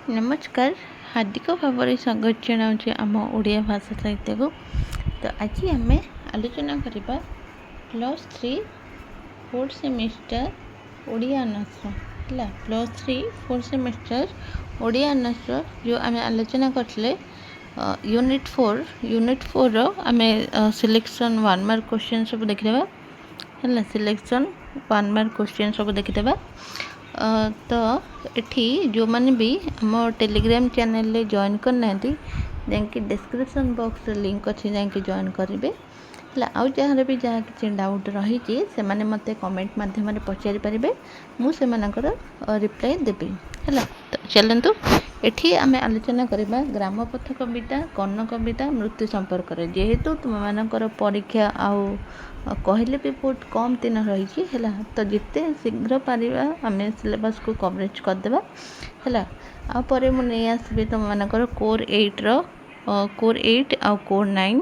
नमस्कार हार्दिक भाव स्वागत जनाऊँ आम ओडिया भाषा साहित्य को। तो आज आम आलोचना करवा +3 4th सेमिस्टर ओडिया ऑनर्स है। +3 4th सेमिस्टर ओडिया ऑनर्स जो आम आलोचना करते यूनिट 4 आम सिलेक्शन 1 मार्क क्वेश्चन सब देखिदेवा है। सिलेक्शन 1 मार्क क्वेश्चन सब देखिदेवा। तो एठी जो मैंने भी आम टेलीग्राम चैनल ले जॉइन करना जाकि डिस्क्रिप्शन बॉक्स लिंक अच्छी जाकि जॉइन करेंगे है। आउ जार भी जहाँ कि डाउट रही से मैंने मत कमेंट मध्यम पचारि पारे मुझे रिप्लाई देवी है। तो चलतु एठी आम आलोचना करवा ग्रामपथ कविता कर्ण कविता मृत्यु संपर्क जेहेतु तुम मानकर परीक्षा आउ कहले भी बहुत कम दिन रही है। तो जिते शीघ्र पारिबा आम सिलेबस को कवरेज करदे है। आपर मुझे आसबि तुम मानकर कोर 8 कोर 8 आउ कोर 9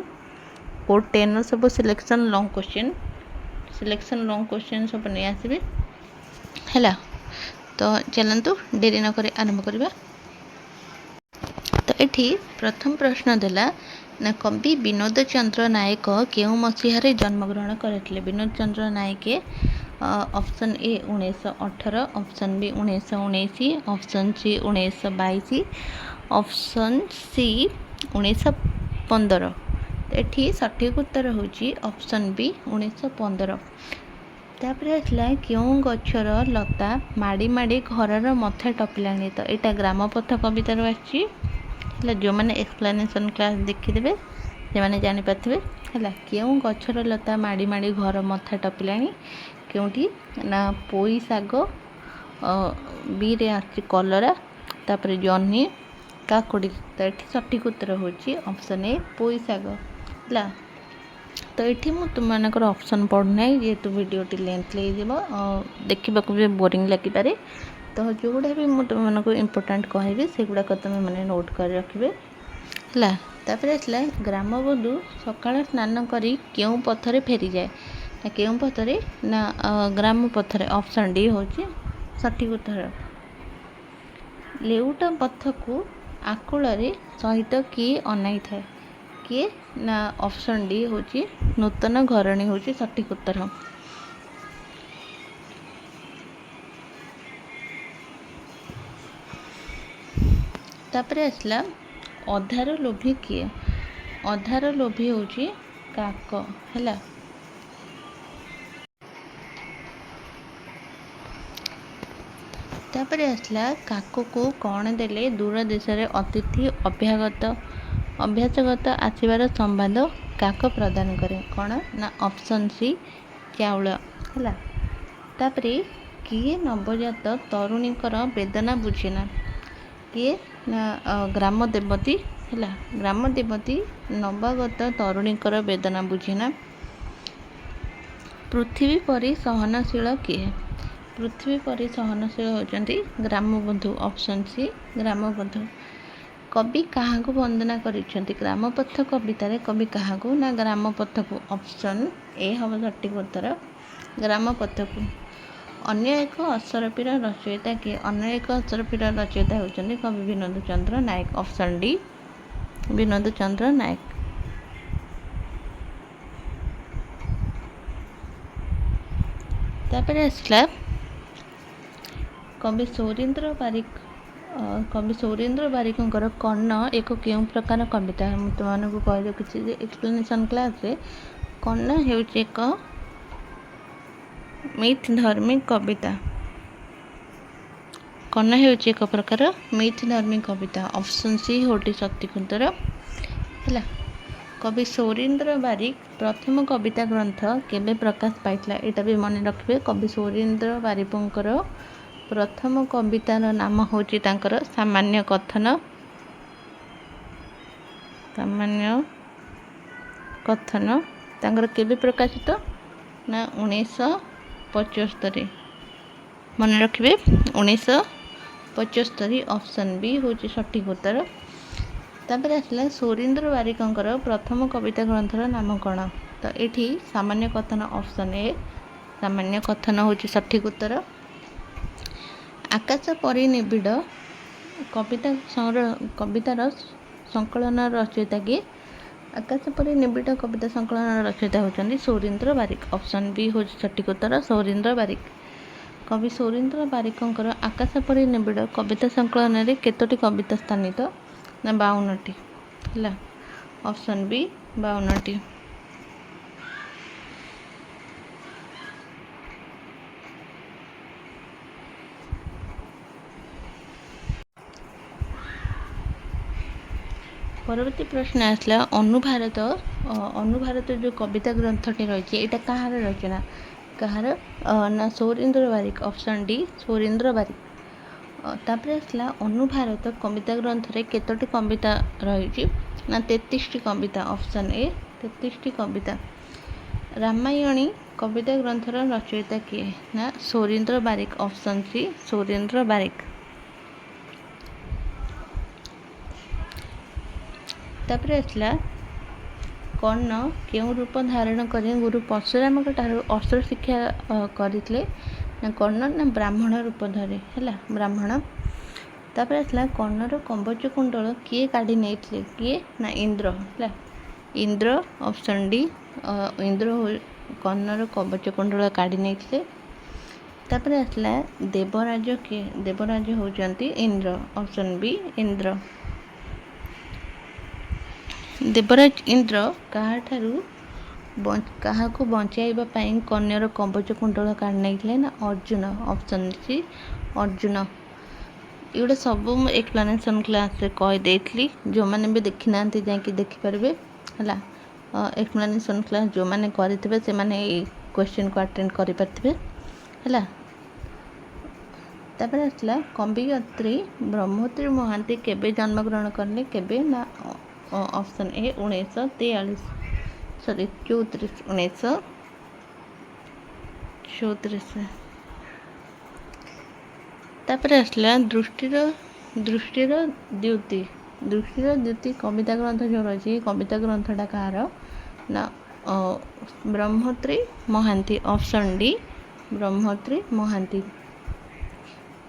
कोर 10 सब सिलेक्शन लॉन्ग क्वेश्चन सब नहीं आसबि है। तो चलतु डेरी नक आरंभ करवा। तो ये प्रथम प्रश्न देला ना कवि विनोद चंद्र नायक केउ मसीहार जन्मग्रहण करते। Vinod Chandra Nayak option A 1918, option B 1919, option C 1922, option C 1915। ये सठिक उत्तर होची ऑप्शन बी 1915। तापर आसला क्यों गछर लता माड़ी माड़ी घरर मथे टपिलानी। तो यहाँ ग्रामपथ कवितार आसी जो मैंने एक्सप्लेनेशन क्लास देखिदेवे से मैंने जापारे है। क्यों गछर लता माड़ी माड़ी घर मथा टपिलानी क्योंटी ना पोई शाग बी रे आसी कलरा तापर जह्नी काकुड़ी। तो ये सठिक उत्तर होची ऑप्शन ए पोई शाग है। तो ये मुझे तुम मानकर ऑप्शन पढ़ना जेहेतु वीडियोटी लेंथ देखा भी बोरिंग लगिपारे। तो जो गुड़ा भी मुझे तुमको इम्पोर्टाट कहबी से गुड़ाक तुम मैंने नोट कर रखिए है। तापर आसला ग्रामबधू सकाळ स्नान करी क्यों पथरे फेरी जाए ना क्यों पथरे ना ग्राम पथरे। ऑप्शन डी हूँ सठिक उत्तर। लेउटा पथ को आकुल सहित किए अनाई थाए किए ना ऑप्शन डी हूँ नूतन घरणी हूँ सठिक उत्तर। तापर आसला अधार लोभी किए। अधार लोभी हूँ काक है। तापर आसला काक को कौन देले दूर देश अतिथि अभ्यासगत आसबार संवाद काक प्रदान करे कौन ना ऑप्शन सी चाउल है। तापर किए नवजात तरुणीकर वेदना बुझेना किए ना ग्राम देवती है। ग्राम देवती नवागत तरुणीकर वेदना बुझेना। पृथ्वी परी सहनशील किए। पृथ्वी परी सहनशील होती ग्रामबंधु ऑप्शन सी ग्रामबंधु। कवि क्या वंदना करिसेंती ग्रामपथ कवितार कवि क्या ना ग्रामपथ को ऑप्शन ए हम सठिक उत्तर ग्रामपथ को। अन्य एक असरपीर रचयिता किए अन्य एक असरपीर रचयिता होती कवि विनोद चंद्र नायक ऑप्शन डी विनोद चंद्र नायक। तापर आसला कवि सौरेन्द्र बारिकर कर्ण एक क्यों प्रकार कविता तुमको कह रखी एक्सप्लेनेशन क्लास रे। कर्ण हूँ एक मिथ धर्मी कविता। कर्ण हूँ एक प्रकार मिथ धर्मी कविता ऑप्शन सी होटी सठिक उत्तर है। कवि सौरेन्द्र बारिक प्रथम कविता ग्रंथ केबे प्रकाश पाइला यहाँ भी मन रखिए। कवि सौरेन्द्र बारिकर प्रथम कवितार नाम हूँ सामान्य कथन। सामान्य कथन तांकर केबे प्रकाशित ना 1975 मन रखिए 1975 ऑप्शन बी हूँ सठिक उत्तर। तापर आसला सौरेन्द्र बारिकर प्रथम कविता ग्रंथर नाम कौन। तो ये सामान्य कथन ऑप्शन ए सामान्य कथन हूँ सठिक उत्तर। आकाश परी निबिड़ କବିତାର ସଂକଳନ ରଚୟିତା କିଏ? ଆକାଶ ପରି ନିବିଡ଼ କବିତା ସଂକଳନର ରଚୟିତା ହେଉଛନ୍ତି ସୌରୀନ୍ଦ୍ର ବାରିକ। ଅପସନ୍ ବି ହେଉଛି ସଠିକ୍ ଉତ୍ତର, ସୌରୀନ୍ଦ୍ର ବାରିକ। କବି ସୌରୀନ୍ଦ୍ର ବାରିକଙ୍କର ଆକାଶ ପରି ନିବିଡ଼ କବିତା ସଂକଳନରେ କେତୋଟି କବିତା ସ୍ଥାନିତ? ନା 52ଟି। ହେଲା, ଅପସନ୍ ବି 52ଟି। ପରବର୍ତ୍ତୀ ପ୍ରଶ୍ନ ଆସିଲା, ଅନୁଭାରତ ଯେଉଁ କବିତା ଗ୍ରନ୍ଥଟି ରହିଛି ଏଇଟା କାହାର ରଚନା? କାହାର? ନା ସୌରୀନ୍ଦ୍ର ବାରିକ। Option D Saurindra Barik. ତାପରେ ଆସିଲା, ଅନୁଭାରତ କବିତା ଗ୍ରନ୍ଥରେ କେତୋଟି କବିତା ରହିଛି? ନା 33ଟି କବିତା। ଅପସନ୍ ଏ 33ଟି କବିତା। ରାମାୟଣୀ କବିତା ଗ୍ରନ୍ଥର ରଚୟିତା କିଏ? ନା ସୌରୀନ୍ଦ୍ର ବାରିକ। Option C Saurindra Barik. ତାପରେ ଆସିଲା, କର୍ଣ୍ଣ କେଉଁ ରୂପ ଧାରଣ କରି ଗୁରୁ ପରଶୁରାମଙ୍କ ଠାରୁ ଅସ୍ତ୍ର ଶିକ୍ଷା କରିଥିଲେ? ନା କର୍ଣ୍ଣ ନା ବ୍ରାହ୍ମଣ ରୂପ ଧରେ। ହେଲା, ବ୍ରାହ୍ମଣ। ତାପରେ ଆସିଲା, କର୍ଣ୍ଣର କବଚ କୁଣ୍ଡଳ କିଏ କାଢ଼ି ନେଇଥିଲେ? କିଏ? ନା ଇନ୍ଦ୍ର। ହେଲା, Indra. Option D Indra corner କବଚ କୁଣ୍ଡଳ କାଢ଼ି ନେଇଥିଲେ। ତାପରେ ଆସିଲା, ଦେବରାଜ କିଏ? ଦେବରାଜ ହେଉଛନ୍ତି ଇନ୍ଦ୍ର। Option B Indra. ଦେବରାଜ ଇନ୍ଦ୍ର କାହାକୁ ବଞ୍ଚାଇବା ପାଇଁ କନ୍ୟାର କବଚ କୁଣ୍ଡଳ କାଢ଼ି ନେଇଥିଲେ? ନା ଅର୍ଜୁନ। Option C Arjun. ଏଗୁଡ଼ା ସବୁ ମୁଁ ଏକ୍ସପ୍ଲାନେସନ୍ କ୍ଲାସ୍ରେ କହିଦେଇଥିଲି, ଯେଉଁମାନେ ବି ଦେଖିନାହାନ୍ତି ଯାଇକି ଦେଖିପାରିବେ। ହେଲା, ଏକ୍ସପ୍ଲାନେସନ୍ କ୍ଲାସ୍ ଯେଉଁମାନେ କରିଥିବେ ସେମାନେ ଏଇ କ୍ୱେଶ୍ଚିନ୍କୁ ଆଟେଣ୍ଡ କରିପାରିଥିବେ। ହେଲା, ତାପରେ ଆସିଲା, କବିୟତ୍ରୀ ବ୍ରହ୍ମୋତ୍ରୀ ମହାନ୍ତି କେବେ ଜନ୍ମଗ୍ରହଣ କଲେ? କେବେ? ନା ଅପସନ୍ ଏ 1934। 1934। ତାପରେ ଆସିଲା, ଦୃଷ୍ଟିର ଦ୍ୟୁତି କବିତା ଗ୍ରନ୍ଥ ଯେଉଁ ରହିଛି କବିତା ଗ୍ରନ୍ଥଟା କାହାର? ନା ବ୍ରହ୍ମୋତ୍ରୀ ମହାନ୍ତି। Option D Brahmotri Mohanty.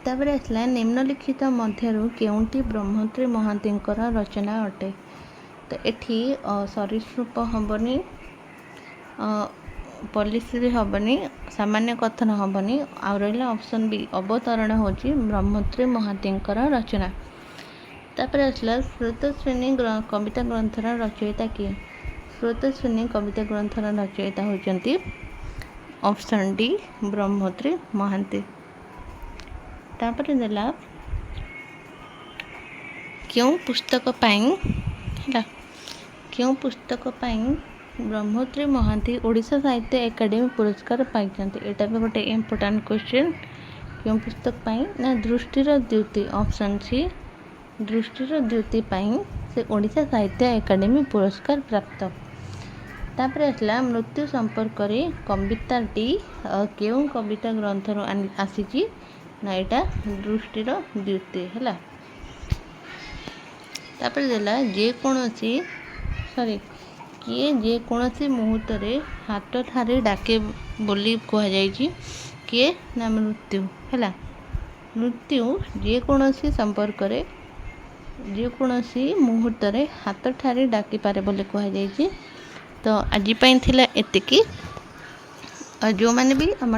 ତାପରେ ଆସିଲା, ନିମ୍ନଲିଖିତ ମଧ୍ୟରୁ କେଉଁଟି ବ୍ରହ୍ମୋତ୍ରୀ ମହାନ୍ତିଙ୍କର ରଚନା ଅଟେ? ତ ଏଠି ସରୀସୃପ ହେବନି, ପଲ୍ଲିଶ୍ରୀ ହେବନି, ସାମାନ୍ୟ କଥନ ହେବନି। ଆଉ ରହିଲା ଅପସନ୍ ବି ଅବତରଣ ହେଉଛି ବ୍ରହ୍ମୋତ୍ରୀ ମହାନ୍ତିଙ୍କର ରଚନା। ତାପରେ ଆସିଲା, ସ୍ରୋତସ୍ୱିନୀ କବିତା ଗ୍ରନ୍ଥର ରଚୟିତା କିଏ? ସ୍ରୋତସ୍ୱିନୀ କବିତା ଗ୍ରନ୍ଥର ରଚୟିତା ହେଉଛନ୍ତି ଅପସନ୍ ଡି ବ୍ରହ୍ମୋତ୍ରୀ ମହାନ୍ତି। ତାପରେ ଦେଲା, କେଉଁ ପୁସ୍ତକ ପାଇଁ ବ୍ରହ୍ମୋତ୍ରୀ ମହାନ୍ତି ଓଡ଼ିଶା ସାହିତ୍ୟ ଏକାଡେମୀ ପୁରସ୍କାର ପାଇଛନ୍ତି? ଏଇଟା ବି ଗୋଟେ ଇମ୍ପୋର୍ଟାଣ୍ଟ କ୍ୱେଶ୍ଚିନ୍। କେଉଁ ପୁସ୍ତକ ପାଇଁ? ନା ଦୃଷ୍ଟିର ଦ୍ୟୁତି। ଅପସନ୍ ସି ଦୃଷ୍ଟିର ଦ୍ୟୁତି ପାଇଁ ସେ ଓଡ଼ିଶା ସାହିତ୍ୟ ଏକାଡେମୀ ପୁରସ୍କାର ପ୍ରାପ୍ତ। ତାପରେ ଆସିଲା, ମୃତ୍ୟୁ ସମ୍ପର୍କରେ କବିତାଟି କେଉଁ କବିତା ଗ୍ରନ୍ଥରୁ ଆସିଛି? ନା ଏଇଟା ଦୃଷ୍ଟିର ଦ୍ୟୁତି। ହେଲା, ତାପରେ ଦେଲା, କିଏ ଯେକୌଣସି ମୁହୂର୍ତ୍ତରେ ହାତ ଠାରି ଡାକେ ବୋଲି କୁହାଯାଇଛି? କିଏ? ନା ମୃତ୍ୟୁ। ହେଲା, ମୃତ୍ୟୁ ଯେକୌଣସି ମୁହୂର୍ତ୍ତରେ ହାତ ଠାରି ଡାକିପାରେ ବୋଲି କୁହାଯାଇଛି। ତ ଆଜି ପାଇଁ ଥିଲା ଏତିକି। ଯେଉଁମାନେ ବି ଆମ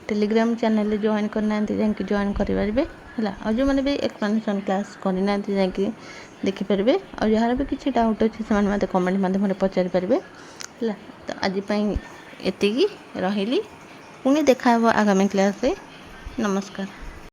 ଟେଲିଗ୍ରାମ ଚ୍ୟାନେଲରେ ଜଏନ୍ କରିନାହାନ୍ତି ଯାଇକି ଜଏନ୍ କରିପାରିବେ। ହେଲା, ଆଉ ଯେଉଁମାନେ ବି ଏକ୍ସପ୍ଲାନେସନ୍ କ୍ଲାସ୍ କରିନାହାନ୍ତି ଯାଇକି ଦେଖିପାରିବେ। ଆଉ ଯାହାର ବି କିଛି ଡାଉଟ୍ ଅଛି ସେମାନେ ମୋତେ କମେଣ୍ଟ ମାଧ୍ୟମରେ ପଚାରିପାରିବେ। ହେଲା, ତ ଆଜି ପାଇଁ ଏତିକି ରହିଲି। ପୁଣି ଦେଖା ହେବ ଆଗାମୀ କ୍ଲାସ୍ରେ। ନମସ୍କାର।